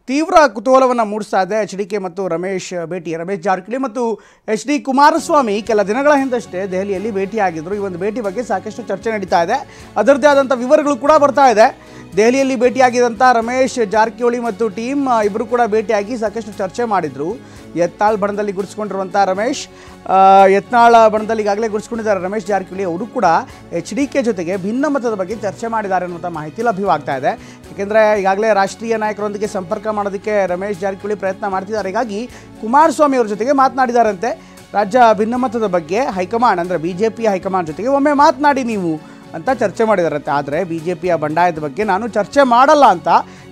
ತೀವ್ರ ಕುತೂಹಲವನ್ನು ಮೂಡಿಸ್ತಾ ಇದೆ ಎಚ್.ಡಿ.ಕೆ ಮತ್ತು ರಮೇಶ್ ಭೇಟಿ. ರಮೇಶ್ ಜಾರಕಿಹೊಳಿ ಮತ್ತು ಎಚ್.ಡಿ. ಕುಮಾರಸ್ವಾಮಿ ಕೆಲ ದಿನಗಳ ಹಿಂದಷ್ಟೇ ದೆಹಲಿಯಲ್ಲಿ ಭೇಟಿಯಾಗಿದ್ದರು. ಈ ಒಂದು ಭೇಟಿ ಬಗ್ಗೆ ಸಾಕಷ್ಟು ಚರ್ಚೆ ನಡೀತಾ ಇದೆ. ಅದರದ್ದೇ ಆದಂಥ ವಿವರಗಳು ಕೂಡ ಬರ್ತಾ ಇದೆ. ದೆಹಲಿಯಲ್ಲಿ ಭೇಟಿಯಾಗಿದ್ದಂಥ ರಮೇಶ್ ಜಾರಕಿಹೊಳಿ ಮತ್ತು ಟೀಮ್ ಇಬ್ಬರು ಕೂಡ ಭೇಟಿಯಾಗಿ ಸಾಕಷ್ಟು ಚರ್ಚೆ ಮಾಡಿದರು. ಯತ್ನಾಳ್ ಬಣದಲ್ಲಿ ಗುರುತಿಸ್ಕೊಂಡಿರುವಂಥ ರಮೇಶ್, ಯತ್ನಾಳ್ ಬಣದಲ್ಲಿ ಈಗಾಗಲೇ ಗುರುತಿಸ್ಕೊಂಡಿದ್ದಾರೆ ರಮೇಶ್ ಜಾರಕಿಹೊಳಿ ಅವರು ಕೂಡ ಎಚ್.ಡಿ.ಕೆ ಜೊತೆಗೆ ಭಿನ್ನಮತದ ಬಗ್ಗೆ ಚರ್ಚೆ ಮಾಡಿದ್ದಾರೆ ಅನ್ನುವಂಥ ಮಾಹಿತಿ ಲಭ್ಯವಾಗ್ತಾ ಇದೆ. ಯಾಕೆಂದರೆ ಈಗಾಗಲೇ ರಾಷ್ಟ್ರೀಯ ನಾಯಕರೊಂದಿಗೆ ಸಂಪರ್ಕ ಮಾಡೋದಕ್ಕೆ ರಮೇಶ್ ಜಾರಕಿಹೊಳಿ ಪ್ರಯತ್ನ ಮಾಡ್ತಿದ್ದಾರೆ. ಹೀಗಾಗಿ ಕುಮಾರಸ್ವಾಮಿ ಅವರ ಜೊತೆಗೆ ಮಾತನಾಡಿದಾರಂತೆ. ರಾಜ್ಯ ಭಿನ್ನಮತದ ಬಗ್ಗೆ ಹೈಕಮಾಂಡ್ ಅಂದರೆ BJP ಹೈಕಮಾಂಡ್ ಜೊತೆಗೆ ಒಮ್ಮೆ ಮಾತನಾಡಿ ನೀವು ಅಂತ ಚರ್ಚೆ ಮಾಡಿದಾರಂತೆ. ಆದರೆ BJPಯ ಬಂಡಾಯದ ಬಗ್ಗೆ ನಾನು ಚರ್ಚೆ ಮಾಡಲ್ಲ ಅಂತ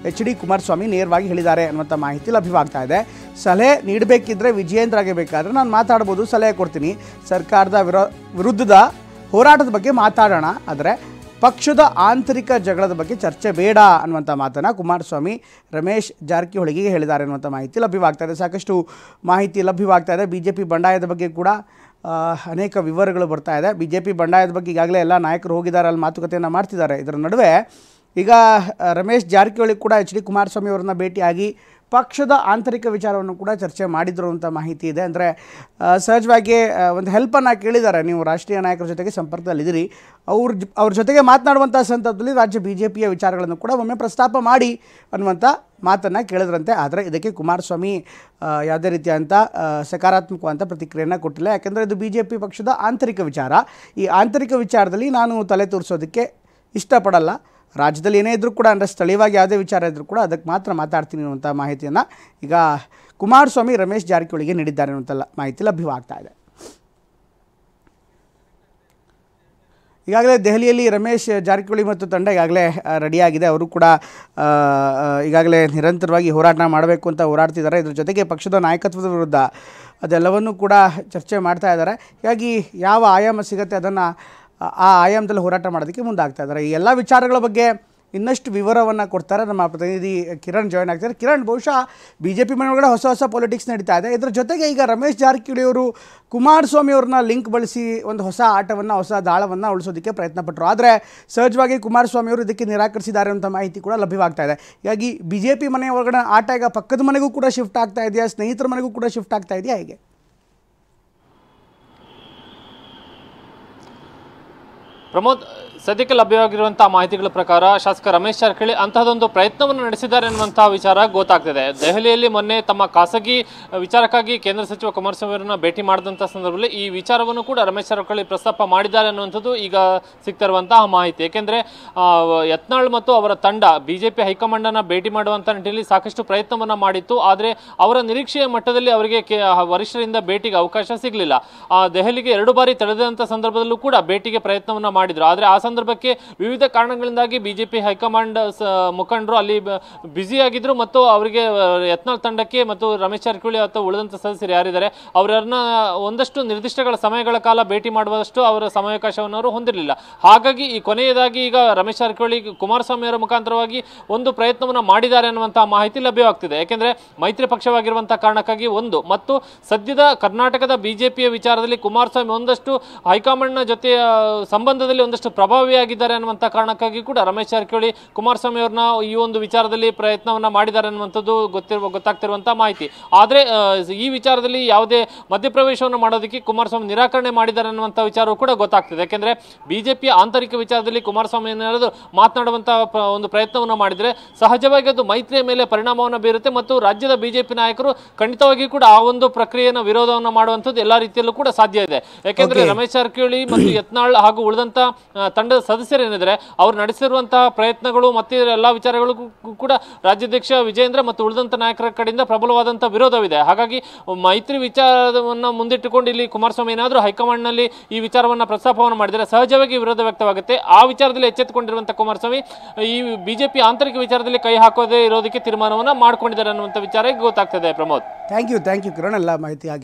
ಎಚ್.ಡಿ. ಕುಮಾರಸ್ವಾಮಿ ನೇರವಾಗಿ ಹೇಳಿದ್ದಾರೆ ಅನ್ನುವಂಥ ಮಾಹಿತಿ ಲಭ್ಯವಾಗ್ತಾ ಇದೆ. ಸಲಹೆ ನೀಡಬೇಕಿದ್ರೆ ವಿಜಯೇಂದ್ರಗೆ ಬೇಕಾದರೆ ನಾನು ಮಾತಾಡ್ಬೋದು, ಸಲಹೆ ಕೊಡ್ತೀನಿ. ಸರ್ಕಾರದ ವಿರುದ್ಧದ ಹೋರಾಟದ ಬಗ್ಗೆ ಮಾತಾಡೋಣ, ಆದರೆ ಪಕ್ಷದ ಆಂತರಿಕ ಜಗಳದ ಬಗ್ಗೆ ಚರ್ಚೆ ಬೇಡ ಅನ್ನುವಂಥ ಮಾತನ್ನು ಕುಮಾರಸ್ವಾಮಿ ರಮೇಶ್ ಜಾರಕಿಹೊಳಿಗೆ ಹೇಳಿದ್ದಾರೆ ಅನ್ನುವಂಥ ಮಾಹಿತಿ ಲಭ್ಯವಾಗ್ತಾ ಇದೆ. ಸಾಕಷ್ಟು ಮಾಹಿತಿ ಲಭ್ಯವಾಗ್ತಾ ಇದೆ. BJP ಬಂಡಾಯದ ಬಗ್ಗೆ ಕೂಡ ಅನೇಕ ವಿವರಗಳು ಬರ್ತಾ ಇದೆ. BJP ಬಂಡಾಯದ ಬಗ್ಗೆ ಈಗಾಗಲೇ ಎಲ್ಲ ನಾಯಕರು ಹೋಗಿದ್ದಾರೆ, ಅಲ್ಲಿ ಮಾತುಕತೆಯನ್ನು ಮಾಡ್ತಿದ್ದಾರೆ. ಇದರ ನಡುವೆ ಈಗ ರಮೇಶ್ ಜಾರಕಿಹೊಳಿ ಕೂಡ ಎಚ್.ಡಿ. ಕುಮಾರಸ್ವಾಮಿ ಅವ್ರನ್ನ ಭೇಟಿಯಾಗಿ ಪಕ್ಷದ ಆಂತರಿಕ ವಿಚಾರವನ್ನು ಕೂಡ ಚರ್ಚೆ ಮಾಡಿದ್ರು ಅಂತ ಮಾಹಿತಿ ಇದೆ. ಅಂದರೆ ಸಹಜವಾಗಿ ಒಂದು ಹೆಲ್ಪನ್ನು ಕೇಳಿದ್ದಾರೆ, ನೀವು ರಾಷ್ಟ್ರೀಯ ನಾಯಕರ ಜೊತೆಗೆ ಸಂಪರ್ಕದಲ್ಲಿದ್ದೀರಿ, ಅವ್ರ ಜೊತೆಗೆ ಮಾತನಾಡುವಂಥ ಸಂದರ್ಭದಲ್ಲಿ ರಾಜ್ಯ BJPಯ ವಿಚಾರಗಳನ್ನು ಕೂಡ ಒಮ್ಮೆ ಪ್ರಸ್ತಾಪ ಮಾಡಿ ಅನ್ನುವಂಥ ಮಾತನ್ನು ಕೇಳಿದ್ರಂತೆ. ಆದರೆ ಇದಕ್ಕೆ ಕುಮಾರಸ್ವಾಮಿ ಯಾವುದೇ ರೀತಿಯಾದಂಥ ಸಕಾರಾತ್ಮಕವಾದಂಥ ಪ್ರತಿಕ್ರಿಯೆಯನ್ನು ಕೊಟ್ಟಿಲ್ಲ. ಯಾಕೆಂದರೆ ಇದು BJP ಪಕ್ಷದ ಆಂತರಿಕ ವಿಚಾರ. ಈ ಆಂತರಿಕ ವಿಚಾರದಲ್ಲಿ ನಾನು ತಲೆ ತೋರಿಸೋದಕ್ಕೆ ಇಷ್ಟಪಡಲ್ಲ. ರಾಜ್ಯದಲ್ಲಿ ಏನೇ ಇದ್ದರೂ ಕೂಡ, ಅಂದರೆ ಸ್ಥಳೀಯವಾಗಿ ಯಾವುದೇ ವಿಚಾರ ಇದ್ದರೂ ಕೂಡ ಅದಕ್ಕೆ ಮಾತ್ರ ಮಾತಾಡ್ತೀನಿ ಅನ್ನುವಂಥ ಮಾಹಿತಿಯನ್ನು ಈಗ ಕುಮಾರಸ್ವಾಮಿ ರಮೇಶ್ ಜಾರಕಿಹೊಳಿಗೆ ನೀಡಿದ್ದಾರೆ ಅನ್ನುವಂಥ ಮಾಹಿತಿ ಲಭ್ಯವಾಗ್ತಾ ಇದೆ. ಈಗಾಗಲೇ ದೆಹಲಿಯಲ್ಲಿ ರಮೇಶ್ ಜಾರಕಿಹೊಳಿ ಮತ್ತು ತಂಡ ಈಗಾಗಲೇ ರೆಡಿಯಾಗಿದೆ. ಅವರು ಕೂಡ ಈಗಾಗಲೇ ನಿರಂತರವಾಗಿ ಹೋರಾಟ ಮಾಡಬೇಕು ಅಂತ ಹೋರಾಡ್ತಿದ್ದಾರೆ. ಇದ್ರ ಜೊತೆಗೆ ಪಕ್ಷದ ನಾಯಕತ್ವದ ವಿರುದ್ಧ ಅದೆಲ್ಲವನ್ನೂ ಕೂಡ ಚರ್ಚೆ ಮಾಡ್ತಾ ಇದ್ದಾರೆ. ಹೀಗಾಗಿ ಯಾವ ಆಯಾಮ ಸಿಗುತ್ತೆ ಅದನ್ನು ಆ ಆಯಾಮದಲ್ಲಿ ಹೋರಾಟ ಮಾಡೋದಕ್ಕೆ ಮುಂದಾಗ್ತಾ ಇದ್ದಾರೆ. ಈ ಎಲ್ಲ ವಿಚಾರಗಳ ಬಗ್ಗೆ ಇನ್ನಷ್ಟು ವಿವರವನ್ನು ಕೊಡ್ತಾರೆ ನಮ್ಮ ಪ್ರತಿನಿಧಿ ಕಿರಣ್ ಜಾಯ್ನ್ ಆಗ್ತಾರೆ. ಕಿರಣ್, ಬಹುಶಃ BJP ಮನೆಯೊಳಗಡೆ ಹೊಸ ಪಾಲಿಟಿಕ್ಸ್ ನಡೀತಾ ಇದೆ. ಇದರ ಜೊತೆಗೆ ಈಗ ರಮೇಶ್ ಜಾರಕಿಹೊಳಿ ಅವರು ಕುಮಾರಸ್ವಾಮಿ ಅವ್ರನ್ನ ಲಿಂಕ್ ಬಳಸಿ ಒಂದು ಹೊಸ ಆಟವನ್ನು, ಹೊಸ ದಾಳವನ್ನು ಉಳಿಸೋದಕ್ಕೆ ಪ್ರಯತ್ನ ಪಟ್ಟರು. ಆದರೆ ಸಹಜವಾಗಿ ಕುಮಾರಸ್ವಾಮಿ ಅವರು ಇದಕ್ಕೆ ನಿರಾಕರಿಸಿದ್ದಾರೆ ಅಂತ ಮಾಹಿತಿ ಕೂಡ ಲಭ್ಯವಾಗ್ತಾ ಇದೆ. ಹೀಗಾಗಿ BJP ಮನೆಯ ಒಳಗಡೆ ಆಟ ಈಗ ಪಕ್ಕದ ಮನೆಗೂ ಕೂಡ ಶಿಫ್ಟ್ ಆಗ್ತಾ ಇದೆಯಾ, ಸ್ನೇಹಿತರ ಮನೆಗೂ ಕೂಡ ಶಿಫ್ಟ್ ಆಗ್ತಾ ಇದೆಯಾ, ಹೇಗೆ? ಪ್ರಮೋದ್, ಸದ್ಯಕ್ಕೆ ಲಭ್ಯವಾಗಿರುವಂತಹ ಮಾಹಿತಿಗಳ ಪ್ರಕಾರ ಶಾಸಕ ರಮೇಶ್ ಜಾರಕಿಹೊಳಿ ಅಂತಹದೊಂದು ಪ್ರಯತ್ನವನ್ನು ನಡೆಸಿದ್ದಾರೆ ಎನ್ನುವಂತಹ ವಿಚಾರ ಗೊತ್ತಾಗ್ತಿದೆ. ದೆಹಲಿಯಲ್ಲಿ ಮೊನ್ನೆ ತಮ್ಮ ಖಾಸಗಿ ವಿಚಾರಕ್ಕಾಗಿ ಕೇಂದ್ರ ಸಚಿವ ಕುಮಾರಸ್ವಾಮಿ ಅವರನ್ನ ಭೇಟಿ ಮಾಡಿದಂಥ ಸಂದರ್ಭದಲ್ಲಿ ಈ ವಿಚಾರವನ್ನು ಕೂಡ ರಮೇಶ್ ಜಾರಕಿಹೊಳಿ ಪ್ರಸ್ತಾಪ ಮಾಡಿದ್ದಾರೆ ಅನ್ನುವಂಥದ್ದು ಈಗ ಸಿಗ್ತಿರುವಂತಹ ಮಾಹಿತಿ. ಏಕೆಂದರೆ ಯತ್ನಾಳ್ ಮತ್ತು ಅವರ ತಂಡ BJP ಹೈಕಮಾಂಡನ್ನು ಭೇಟಿ ಮಾಡುವಂಥ ನಿಟ್ಟಿನಲ್ಲಿ ಸಾಕಷ್ಟು ಪ್ರಯತ್ನವನ್ನು ಮಾಡಿತ್ತು. ಆದರೆ ಅವರ ನಿರೀಕ್ಷೆಯ ಮಟ್ಟದಲ್ಲಿ ಅವರಿಗೆ ವರಿಷ್ಠರಿಂದ ಭೇಟಿಗೆ ಅವಕಾಶ ಸಿಗಲಿಲ್ಲ. ದೆಹಲಿಗೆ 2 ಬಾರಿ ತೆರೆದಂಥ ಸಂದರ್ಭದಲ್ಲೂ ಕೂಡ ಭೇಟಿಗೆ ಪ್ರಯತ್ನವನ್ನು ಮಾಡಿದ್ರು. ಆದರೆ ಆ ಸಂದರ್ಭಕ್ಕೆ ವಿವಿಧ ಕಾರಣಗಳಿಂದಾಗಿ BJP ಹೈಕಮಾಂಡ್ ಮುಖಂಡರು ಅಲ್ಲಿ ಬ್ಯುಸಿ ಆಗಿದ್ರು ಮತ್ತು ಅವರಿಗೆ ಯತ್ನಾಳ್ ತಂಡಕ್ಕೆ ಮತ್ತು ರಮೇಶ್ ಜಾರಕಿಹೊಳಿ ಅಥವಾ ಉಳಿದಂಥ ಸದಸ್ಯರು ಯಾರಿದ್ದಾರೆ ಅವರನ್ನ ಒಂದಷ್ಟು ನಿರ್ದಿಷ್ಟಗಳ ಸಮಯಗಳ ಕಾಲ ಭೇಟಿ ಮಾಡುವಷ್ಟು ಅವರ ಸಮಯಾವಕಾಶವನ್ನು ಅವರು ಹೊಂದಿರಲಿಲ್ಲ. ಹಾಗಾಗಿ ಈ ಕೊನೆಯದಾಗಿ ಈಗ ರಮೇಶ್ ಜಾರಕಿಹೊಳಿ ಕುಮಾರಸ್ವಾಮಿ ಅವರ ಮುಖಾಂತರವಾಗಿ ಒಂದು ಪ್ರಯತ್ನವನ್ನು ಮಾಡಿದ್ದಾರೆ ಅನ್ನುವಂತಹ ಮಾಹಿತಿ ಲಭ್ಯವಾಗ್ತಿದೆ. ಯಾಕೆಂದ್ರೆ ಮೈತ್ರಿ ಪಕ್ಷವಾಗಿರುವಂತಹ ಕಾರಣಕ್ಕಾಗಿ ಮತ್ತು ಸದ್ಯದ ಕರ್ನಾಟಕದ BJPಯ ವಿಚಾರದಲ್ಲಿ ಕುಮಾರಸ್ವಾಮಿ ಒಂದಷ್ಟು ಹೈಕಮಾಂಡ್ನ ಜೊತೆ ಸಂಬಂಧದಲ್ಲಿ ಒಂದಷ್ಟು ಪ್ರಭಾವಿಯಾಗಿದ್ದಾರೆ ಅನ್ನುವಂಥ ಕಾರಣಕ್ಕಾಗಿ ಕೂಡ ರಮೇಶ್ ಜಾರಕಿಹೊಳಿ ಕುಮಾರಸ್ವಾಮಿ ಅವ್ರನ್ನ ಈ ಒಂದು ವಿಚಾರದಲ್ಲಿ ಪ್ರಯತ್ನವನ್ನ ಮಾಡಿದ್ದಾರೆ ಅನ್ನುವಂಥದ್ದು ಗೊತ್ತಾಗ್ತಿರುವಂತಹ ಮಾಹಿತಿ. ಆದರೆ ಈ ವಿಚಾರದಲ್ಲಿ ಯಾವುದೇ ಮಧ್ಯಪ್ರವೇಶವನ್ನು ಮಾಡೋದಕ್ಕೆ ಕುಮಾರಸ್ವಾಮಿ ನಿರಾಕರಣೆ ಮಾಡಿದ್ದಾರೆ ಅನ್ನುವಂಥ ವಿಚಾರವೂ ಕೂಡ ಗೊತ್ತಾಗ್ತಿದೆ. ಯಾಕೆಂದ್ರೆ BJP ಆಂತರಿಕ ವಿಚಾರದಲ್ಲಿ ಕುಮಾರಸ್ವಾಮಿ ಏನಾದರೂ ಮಾತನಾಡುವಂತಹ ಒಂದು ಪ್ರಯತ್ನವನ್ನು ಮಾಡಿದರೆ ಸಹಜವಾಗಿ ಅದು ಮೈತ್ರಿಯ ಮೇಲೆ ಪರಿಣಾಮವನ್ನು ಬೀರುತ್ತೆ ಮತ್ತು ರಾಜ್ಯದ BJP ನಾಯಕರು ಖಂಡಿತವಾಗಿ ಕೂಡ ಆ ಒಂದು ಪ್ರಕ್ರಿಯೆಯನ್ನು ವಿರೋಧವನ್ನು ಮಾಡುವಂಥದ್ದು ಎಲ್ಲಾ ರೀತಿಯಲ್ಲೂ ಕೂಡ ಸಾಧ್ಯ ಇದೆ. ಯಾಕೆಂದ್ರೆ ರಮೇಶ್ ಜಾರಕಿಹೊಳಿ ಮತ್ತು ಯತ್ನಾಳ್ ಹಾಗೂ ಉಳಿದಂತ ತಂಡದ ಸದಸ್ಯರೇನಿದ್ದಾರೆ ಅವರು ನಡೆಸಿರುವಂತಹ ಪ್ರಯತ್ನಗಳು ಮತ್ತೆ ಎಲ್ಲಾ ವಿಚಾರಗಳಿಗೂ ಕೂಡ ರಾಜ್ಯಾಧ್ಯಕ್ಷ ವಿಜಯೇಂದ್ರ ಮತ್ತು ಉಳಿದಂತ ನಾಯಕರ ಕಡೆಯಿಂದ ಪ್ರಬಲವಾದಂತಹ ವಿರೋಧವಿದೆ. ಹಾಗಾಗಿ ಮೈತ್ರಿ ವಿಚಾರವನ್ನು ಮುಂದಿಟ್ಟುಕೊಂಡು ಇಲ್ಲಿ ಕುಮಾರಸ್ವಾಮಿ ಏನಾದರೂ ಹೈಕಮಾಂಡ್ ನಲ್ಲಿ ಈ ವಿಚಾರವನ್ನ ಪ್ರಸ್ತಾಪವನ್ನು ಮಾಡಿದರೆ ಸಹಜವಾಗಿ ವಿರೋಧ ವ್ಯಕ್ತವಾಗುತ್ತೆ. ಆ ವಿಚಾರದಲ್ಲಿ ಎಚ್ಚೆತ್ತುಕೊಂಡಿರುವಂತಹ ಕುಮಾರಸ್ವಾಮಿ ಈ BJP ಆಂತರಿಕ ವಿಚಾರದಲ್ಲಿ ಕೈ ಹಾಕೋದೇ ಇರೋದಕ್ಕೆ ತೀರ್ಮಾನವನ್ನ ಮಾಡಿಕೊಂಡಿದ್ದಾರೆ ಅನ್ನುವಂಥ ವಿಚಾರ ಗೊತ್ತಾಗ್ತದೆ. ಪ್ರಮೋದ್, ಥ್ಯಾಂಕ್ ಯು ಕಿರಣ್, ಎಲ್ಲ ಮಾಹಿತಿ